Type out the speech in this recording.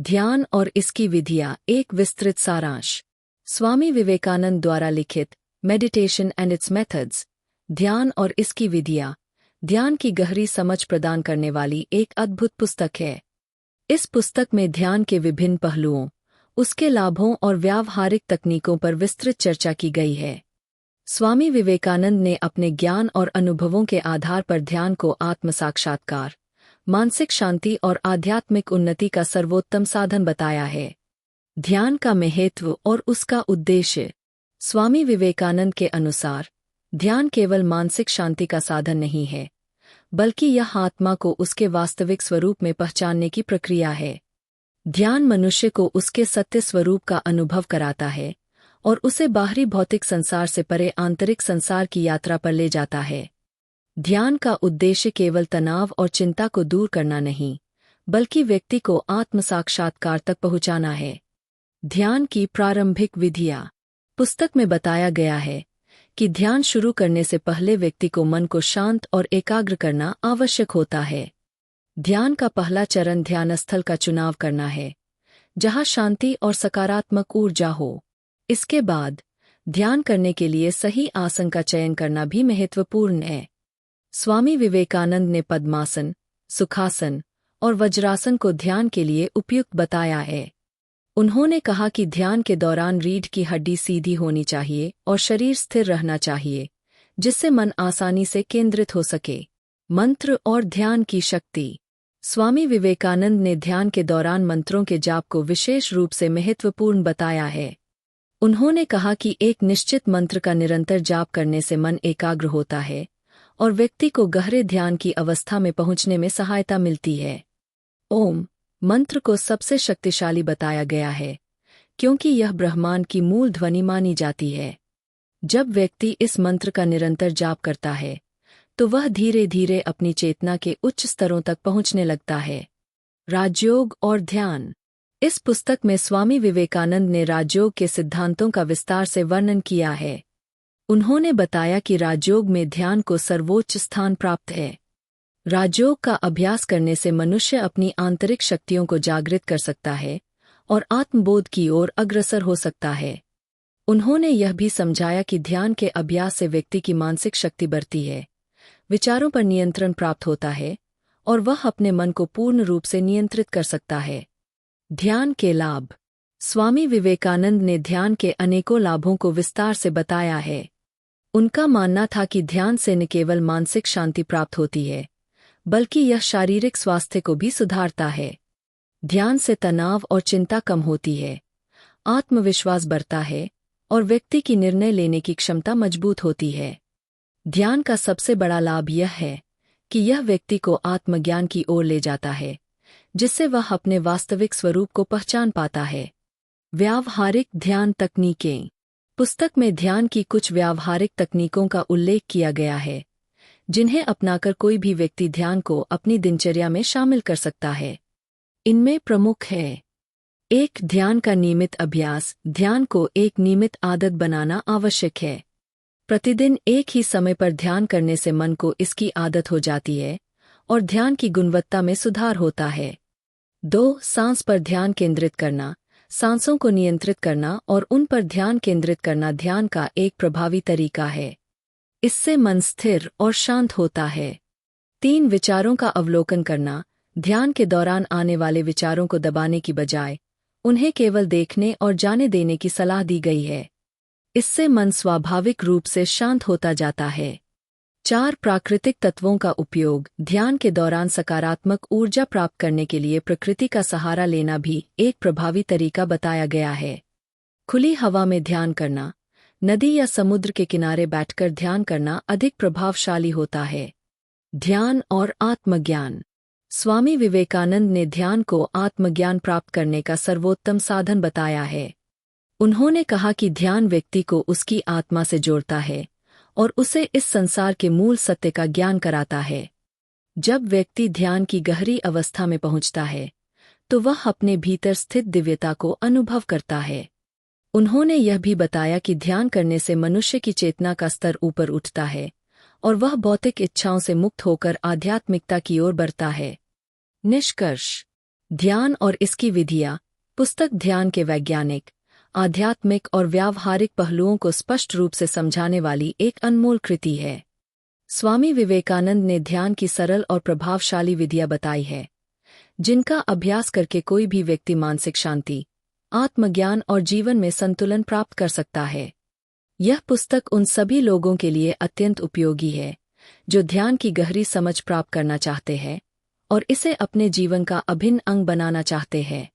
ध्यान और इसकी विधियाँ, एक विस्तृत सारांश। स्वामी विवेकानंद द्वारा लिखित मेडिटेशन एंड इट्स मेथड्स, ध्यान और इसकी विधियाँ, ध्यान की गहरी समझ प्रदान करने वाली एक अद्भुत पुस्तक है। इस पुस्तक में ध्यान के विभिन्न पहलुओं, उसके लाभों और व्यावहारिक तकनीकों पर विस्तृत चर्चा की गई है। स्वामी विवेकानंद ने अपने ज्ञान और अनुभवों के आधार पर ध्यान को आत्म साक्षात्कार, मानसिक शांति और आध्यात्मिक उन्नति का सर्वोत्तम साधन बताया है। ध्यान का महत्व और उसका उद्देश्य। स्वामी विवेकानंद के अनुसार ध्यान केवल मानसिक शांति का साधन नहीं है, बल्कि यह आत्मा को उसके वास्तविक स्वरूप में पहचानने की प्रक्रिया है। ध्यान मनुष्य को उसके सत्य स्वरूप का अनुभव कराता है और उसे बाहरी भौतिक संसार से परे आंतरिक संसार की यात्रा पर ले जाता है। ध्यान का उद्देश्य केवल तनाव और चिंता को दूर करना नहीं, बल्कि व्यक्ति को आत्म साक्षात्कार तक पहुंचाना है। ध्यान की प्रारंभिक विधियाँ। पुस्तक में बताया गया है कि ध्यान शुरू करने से पहले व्यक्ति को मन को शांत और एकाग्र करना आवश्यक होता है। ध्यान का पहला चरण ध्यानस्थल का चुनाव करना है, जहाँ शांति और सकारात्मक ऊर्जा हो। इसके बाद ध्यान करने के लिए सही आसन का चयन करना भी महत्वपूर्ण है। स्वामी विवेकानंद ने पद्मासन, सुखासन और वज्रासन को ध्यान के लिए उपयुक्त बताया है। उन्होंने कहा कि ध्यान के दौरान रीढ़ की हड्डी सीधी होनी चाहिए और शरीर स्थिर रहना चाहिए, जिससे मन आसानी से केंद्रित हो सके। मंत्र और ध्यान की शक्ति। स्वामी विवेकानंद ने ध्यान के दौरान मंत्रों के जाप को विशेष रूप से महत्वपूर्ण बताया है। उन्होंने कहा कि एक निश्चित मंत्र का निरंतर जाप करने से मन एकाग्र होता है और व्यक्ति को गहरे ध्यान की अवस्था में पहुंचने में सहायता मिलती है। ओम मंत्र को सबसे शक्तिशाली बताया गया है, क्योंकि यह ब्रह्मांड की मूल ध्वनि मानी जाती है। जब व्यक्ति इस मंत्र का निरंतर जाप करता है, तो वह धीरे धीरे अपनी चेतना के उच्च स्तरों तक पहुंचने लगता है। राजयोग और ध्यान। इस पुस्तक में स्वामी विवेकानंद ने राजयोग के सिद्धांतों का विस्तार से वर्णन किया है। उन्होंने बताया कि राजयोग में ध्यान को सर्वोच्च स्थान प्राप्त है। राजयोग का अभ्यास करने से मनुष्य अपनी आंतरिक शक्तियों को जागृत कर सकता है और आत्मबोध की ओर अग्रसर हो सकता है। उन्होंने यह भी समझाया कि ध्यान के अभ्यास से व्यक्ति की मानसिक शक्ति बढ़ती है, विचारों पर नियंत्रण प्राप्त होता है और वह अपने मन को पूर्ण रूप से नियंत्रित कर सकता है। ध्यान के लाभ। स्वामी विवेकानंद ने ध्यान के अनेकों लाभों को विस्तार से बताया है। उनका मानना था कि ध्यान से न केवल मानसिक शांति प्राप्त होती है, बल्कि यह शारीरिक स्वास्थ्य को भी सुधारता है। ध्यान से तनाव और चिंता कम होती है, आत्मविश्वास बढ़ता है और व्यक्ति की निर्णय लेने की क्षमता मजबूत होती है। ध्यान का सबसे बड़ा लाभ यह है कि यह व्यक्ति को आत्मज्ञान की ओर ले जाता है, जिससे वह अपने वास्तविक स्वरूप को पहचान पाता है। व्यावहारिक ध्यान तकनीकें। पुस्तक में ध्यान की कुछ व्यावहारिक तकनीकों का उल्लेख किया गया है, जिन्हें अपनाकर कोई भी व्यक्ति ध्यान को अपनी दिनचर्या में शामिल कर सकता है। इनमें प्रमुख है: 1. ध्यान का नियमित अभ्यास। ध्यान को एक नियमित आदत बनाना आवश्यक है। प्रतिदिन एक ही समय पर ध्यान करने से मन को इसकी आदत हो जाती है और ध्यान की गुणवत्ता में सुधार होता है। 2. सांस पर ध्यान केंद्रित करना। सांसों को नियंत्रित करना और उन पर ध्यान केंद्रित करना ध्यान का एक प्रभावी तरीका है। इससे मन स्थिर और शांत होता है। 3. विचारों का अवलोकन करना। ध्यान के दौरान आने वाले विचारों को दबाने की बजाय उन्हें केवल देखने और जाने देने की सलाह दी गई है। इससे मन स्वाभाविक रूप से शांत होता जाता है। 4. प्राकृतिक तत्वों का उपयोग। ध्यान के दौरान सकारात्मक ऊर्जा प्राप्त करने के लिए प्रकृति का सहारा लेना भी एक प्रभावी तरीका बताया गया है। खुली हवा में ध्यान करना। नदी या समुद्र के किनारे बैठकर ध्यान करना अधिक प्रभावशाली होता है। ध्यान और आत्मज्ञान। स्वामी विवेकानंद ने ध्यान को आत्मज्ञान प्राप्त करने का सर्वोत्तम साधन बताया है। उन्होंने कहा कि ध्यान व्यक्ति को उसकी आत्मा से जोड़ता है और उसे इस संसार के मूल सत्य का ज्ञान कराता है। जब व्यक्ति ध्यान की गहरी अवस्था में पहुंचता है, तो वह अपने भीतर स्थित दिव्यता को अनुभव करता है। उन्होंने यह भी बताया कि ध्यान करने से मनुष्य की चेतना का स्तर ऊपर उठता है और वह भौतिक इच्छाओं से मुक्त होकर आध्यात्मिकता की ओर बढ़ता है। निष्कर्ष। ध्यान और इसकी विधियाँ। पुस्तक ध्यान के वैज्ञानिक, आध्यात्मिक और व्यावहारिक पहलुओं को स्पष्ट रूप से समझाने वाली एक अनमोल कृति है। स्वामी विवेकानंद ने ध्यान की सरल और प्रभावशाली विधियाँ बताई है, जिनका अभ्यास करके कोई भी व्यक्ति मानसिक शांति, आत्मज्ञान और जीवन में संतुलन प्राप्त कर सकता है। यह पुस्तक उन सभी लोगों के लिए अत्यंत उपयोगी है जो ध्यान की गहरी समझ प्राप्त करना चाहते हैं और इसे अपने जीवन का अभिन्न अंग बनाना चाहते हैं।